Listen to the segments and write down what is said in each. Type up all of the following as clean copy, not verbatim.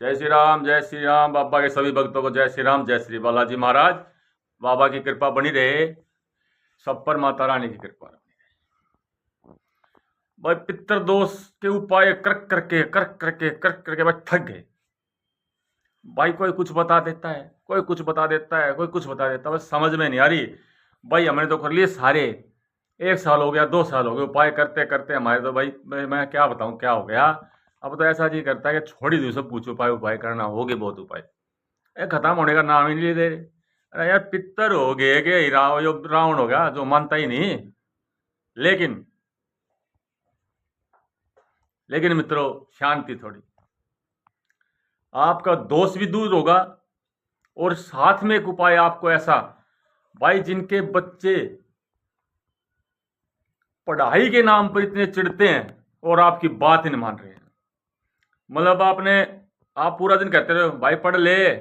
जय श्री राम। बाबा के सभी भक्तों को जय श्री राम, जय श्री बालाजी महाराज। बाबा की कृपा बनी रहे, सब पर माता रानी की कृपा बनी रहे। भाई पितर दोष के उपाय कर करके भाई थक गए। भाई कोई कुछ बता देता है, कोई कुछ बता देता है, कोई कुछ बता देता है, बस समझ में नहीं आ रही। भाई हमने तो कर लिए सारे, 1 साल हो गया, 2 साल हो गए उपाय करते करते हमारे तो भाई मैं क्या बताऊं क्या हो गया। अब तो ऐसा जी करता है कि छोड़ ही दो सब कुछ, उपाय उपाय करना हो गए बहुत उपाय, खत्म होने का नाम ही नहीं ले दे। अरे यार पितर हो गए कि रावण हो गया जो मानता ही नहीं। लेकिन लेकिन मित्रों शांति थोड़ी, आपका दोष भी दूर होगा और साथ में एक उपाय आपको ऐसा, भाई जिनके बच्चे पढ़ाई के नाम पर इतने चिढ़ते हैं और आपकी बात ही नहीं मान रहे हैं। मतलब आप पूरा दिन कहते रहो भाई पढ़ ले,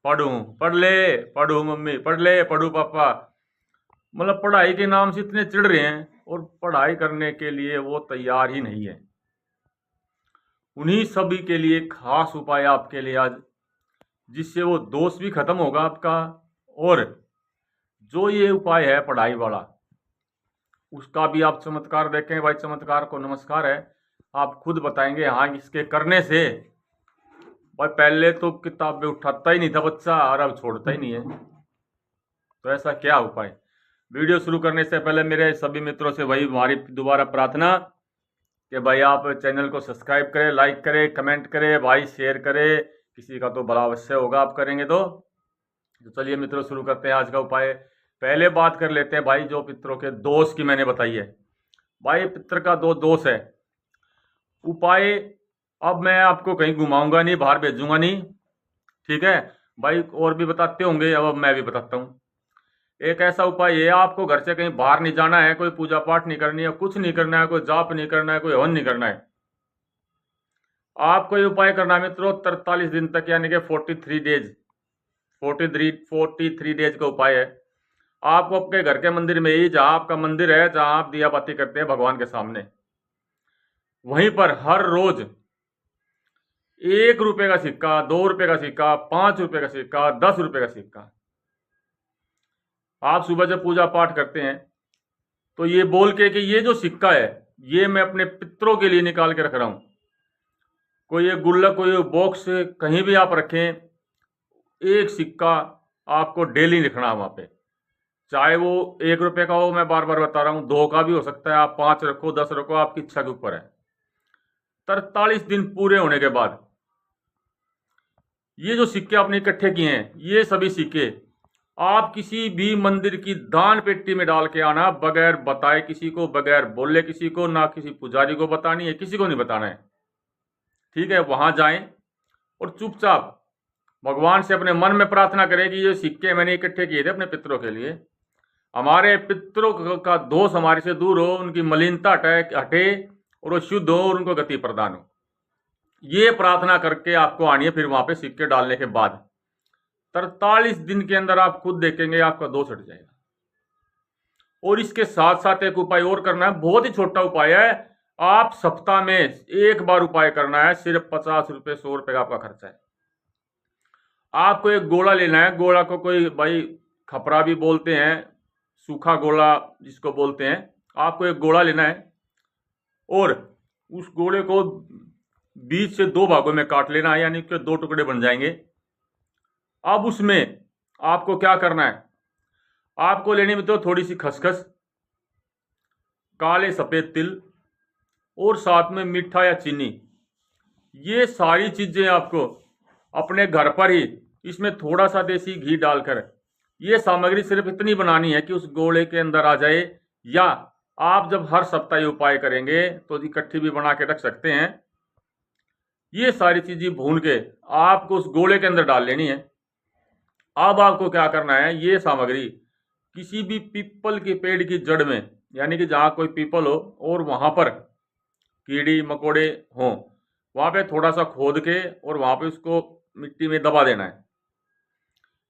पढ़ूं, पढ़ ले, पढ़ूं मम्मी, पढ़ ले, पढ़ूं पापा। मतलब पढ़ाई के नाम से इतने चिढ़ रहे हैं और पढ़ाई करने के लिए वो तैयार ही नहीं है। उन्हीं सभी के लिए खास उपाय आपके लिए आज, जिससे वो दोष भी खत्म होगा आपका। और जो ये उपाय है पढ़ाई वाला, उसका भी आप चमत्कार देखें। भाई चमत्कार को नमस्कार है, आप खुद बताएंगे हाँ इसके करने से भाई पहले तो किताबें उठाता ही नहीं था बच्चा और अब छोड़ता ही नहीं है। तो ऐसा क्या उपाय। वीडियो शुरू करने से पहले मेरे सभी मित्रों से वही हमारी दोबारा प्रार्थना कि भाई आप चैनल को सब्सक्राइब करें, लाइक करें, कमेंट करें, भाई शेयर करें। किसी का तो भला अवश्य होगा आप करेंगे तो चलिए मित्रों शुरू करते हैं आज का उपाय। पहले बात कर लेते हैं भाई जो पितरों के दोष की मैंने बताई है। भाई पितर का दो दोष है उपाय, अब मैं आपको कहीं घुमाऊंगा नहीं, बाहर भेजूंगा नहीं, ठीक है भाई। और भी बताते होंगे, अब मैं भी बताता हूँ। एक ऐसा उपाय है, आपको घर से कहीं बाहर नहीं जाना है, कोई पूजा पाठ नहीं करनी है, कुछ नहीं करना है, कोई जाप नहीं करना है, कोई हवन नहीं करना है। आपको ये उपाय करना है मित्रों 43 दिन तक, यानी कि 43 डेज, 43 डेज का उपाय है। आपको अपने घर के मंदिर में ही, जहां आपका मंदिर है, जहां आप दिया बाती करते हैं भगवान के सामने, वहीं पर हर रोज 1 रुपए का सिक्का, 2 रुपए का सिक्का, 5 रुपए का सिक्का, 10 रुपए का सिक्का, आप सुबह जब पूजा पाठ करते हैं तो ये बोल के कि ये जो सिक्का है ये मैं अपने पितरों के लिए निकाल के रख रहा हूं। कोई ये गुल्लक, कोई ये बॉक्स कहीं भी आप रखें, एक सिक्का आपको डेली लिखना है वहां पे, चाहे वो 1 रुपए का हो, मैं बार बार बता रहा हूं, 2 का भी हो सकता है, आप 5 रखो, 10 रखो, आपकी इच्छा के ऊपर है। 43 दिन पूरे होने के बाद ये जो सिक्के आपने इकट्ठे किए हैं, ये सभी सिक्के आप किसी भी मंदिर की दान पेटी में डाल के आना, बगैर बताए किसी को, बगैर बोले किसी को, ना किसी पुजारी को बतानी है, किसी को नहीं बताना है, ठीक है। वहां जाएं और चुपचाप भगवान से अपने मन में प्रार्थना करें कि ये सिक्के मैंने इकट्ठे किए थे अपने पितरों के लिए, हमारे पितरों का दोष हमारे से दूर हो, उनकी मलिनता हटे और वो शुद्ध हो और उनको गति प्रदान हो। ये प्रार्थना करके आपको आनी है। फिर वहां पे सिक्के डालने के बाद 43 दिन के अंदर आप खुद देखेंगे आपका दोष हट जाएगा। और इसके साथ साथ एक उपाय और करना है, बहुत ही छोटा उपाय है। आप सप्ताह में एक बार उपाय करना है, सिर्फ 50 रुपए, 100 रुपए का आपका खर्चा है। आपको एक गोला लेना है, गोला को कोई भाई खपरा भी बोलते हैं, सूखा गोला जिसको बोलते हैं। आपको एक गोला लेना है और उस गोले को बीच से 2 भागों में काट लेना है, यानी कि 2 टुकड़े बन जाएंगे। अब उसमें आपको क्या करना है, आपको लेने में तो थोड़ी सी खसखस, काले सफेद तिल और साथ में मीठा या चीनी। ये सारी चीजें आपको अपने घर पर ही, इसमें थोड़ा सा देसी घी डालकर, ये सामग्री सिर्फ इतनी बनानी है कि उस गोले के अंदर आ जाए। या आप जब हर सप्ताह ये उपाय करेंगे तो इकट्ठी भी बना के रख सकते हैं। ये सारी चीजें भून के आपको उस गोले के अंदर डाल लेनी है। अब आपको क्या करना है, ये सामग्री किसी भी पीपल के पेड़ की जड़ में, यानी कि जहां कोई पीपल हो और वहां पर कीड़ी मकोड़े हों, वहां पे थोड़ा सा खोद के और वहां पे उसको मिट्टी में दबा देना है।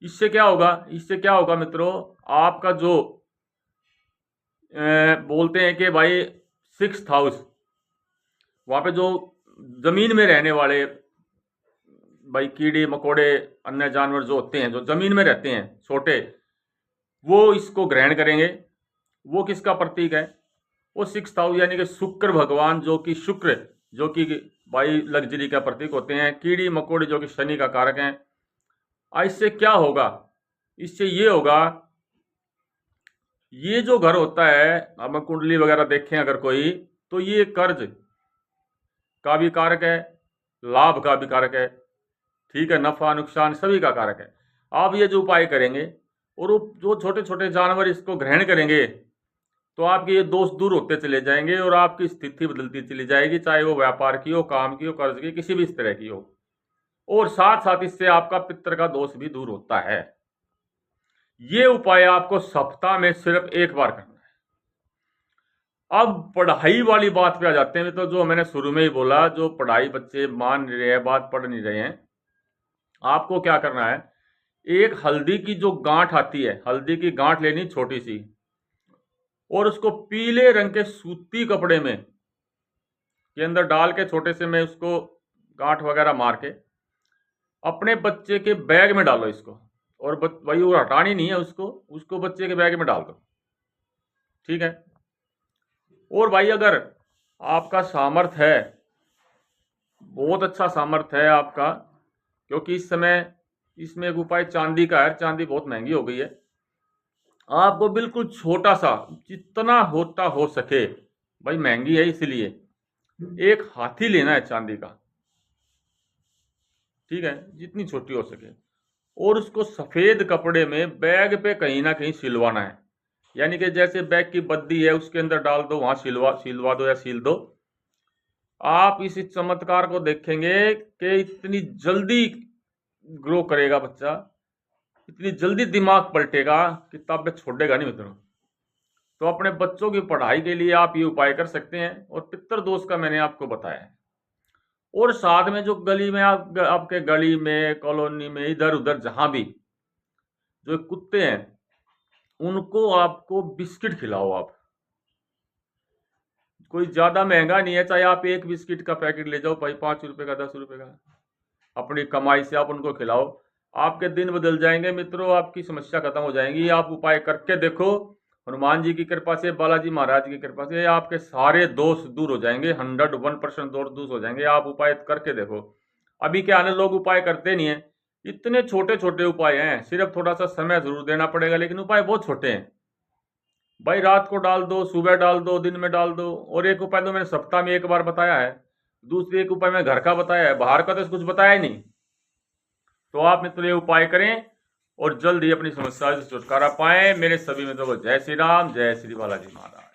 इससे क्या होगा, इससे क्या होगा मित्रों, आपका जो बोलते हैं कि भाई 6th हाउस, वहां पे जो जमीन में रहने वाले भाई कीड़े मकोड़े अन्य जानवर जो होते हैं, जो जमीन में रहते हैं छोटे, वो इसको ग्रहण करेंगे। वो किसका प्रतीक है? वो 6,000 यानी कि शुक्र भगवान, जो कि शुक्र, जो कि भाई लग्जरी का प्रतीक होते हैं। कीड़ी मकोड़े जो कि शनि का कारक हैं। इससे क्या होगा? इससे ये होगा, ये जो घर होता है, हम कुंडली वगैरह देखें अगर कोई, तो ये कर्ज का भी कारक है, लाभ का भी कारक है, ठीक है, नफा नुकसान सभी का कारक है। आप ये जो उपाय करेंगे और वो जो छोटे छोटे जानवर इसको ग्रहण करेंगे, तो आपके ये दोष दूर होते चले जाएंगे और आपकी स्थिति बदलती चली जाएगी, चाहे वो व्यापार की हो, काम की हो, कर्ज की, किसी भी इस तरह की हो। और साथ साथ इससे आपका पितृ का दोष भी दूर होता है। ये उपाय आपको सप्ताह में सिर्फ एक बार करना है। अब पढ़ाई वाली बात पे आ जाते हैं। तो जो मैंने शुरू में ही बोला, जो पढ़ाई बच्चे मान नहीं रहे हैं, बात पढ़ नहीं रहे हैं, आपको क्या करना है, एक हल्दी की जो गांठ आती है, हल्दी की गांठ लेनी छोटी सी, और उसको पीले रंग के सूती कपड़े में के अंदर डाल के, छोटे से में उसको गांठ वगैरह मार के अपने बच्चे के बैग में डालो इसको। और भाई वो हटानी नहीं है उसको बच्चे के बैग में डाल दो, ठीक है। और भाई अगर आपका सामर्थ्य है, बहुत अच्छा सामर्थ्य है आपका, क्योंकि इस समय इसमें एक उपाय चांदी का है, चांदी बहुत महंगी हो गई है। आपको बिल्कुल छोटा सा, जितना होता हो सके, भाई महंगी है इसलिए, एक हाथी लेना है चांदी का, ठीक है, जितनी छोटी हो सके, और उसको सफेद कपड़े में बैग पे कहीं ना कहीं सिलवाना है। यानी कि जैसे बैग की बद्दी है उसके अंदर डाल दो, वहां सिलवा दो या सील दो। आप इस चमत्कार को देखेंगे कि इतनी जल्दी ग्रो करेगा बच्चा, इतनी जल्दी दिमाग पलटेगा कि तब छोड़ेगा नहीं मित्रों। तो अपने बच्चों की पढ़ाई के लिए आप ये उपाय कर सकते हैं, और पितृ दोष का मैंने आपको बताया है। और साथ में जो गली में आपके गली में, कॉलोनी में, इधर उधर जहां भी जो कुत्ते हैं, उनको आपको बिस्किट खिलाओ। आप कोई ज्यादा महंगा नहीं है, चाहे आप एक बिस्किट का पैकेट ले जाओ भाई, 5 रुपए का, 10 रुपए का, अपनी कमाई से आप उनको खिलाओ। आपके दिन बदल जाएंगे मित्रों, आपकी समस्या खत्म हो जाएंगी। आप उपाय करके देखो, हनुमान जी की कृपा से, बालाजी महाराज की कृपा से आपके सारे दोष दूर हो जाएंगे, 101% दोष दूर हो जाएंगे। आप उपाय करके देखो। अभी क्या है, लोग उपाय करते नहीं है, इतने छोटे छोटे उपाय हैं, सिर्फ थोड़ा सा समय जरूर देना पड़ेगा, लेकिन उपाय बहुत छोटे हैं भाई। रात को डाल दो, सुबह डाल दो, दिन में डाल दो। और एक उपाय तो मैंने सप्ताह में एक बार बताया है, दूसरी एक उपाय मैं घर का बताया है, बाहर का तो कुछ बताया ही नहीं। तो आप मित्रों ये उपाय करें और जल्द ही अपनी समस्या से छुटकारा पाएं। मेरे सभी मित्रों को जय श्री राम, जय श्री बालाजी महाराज।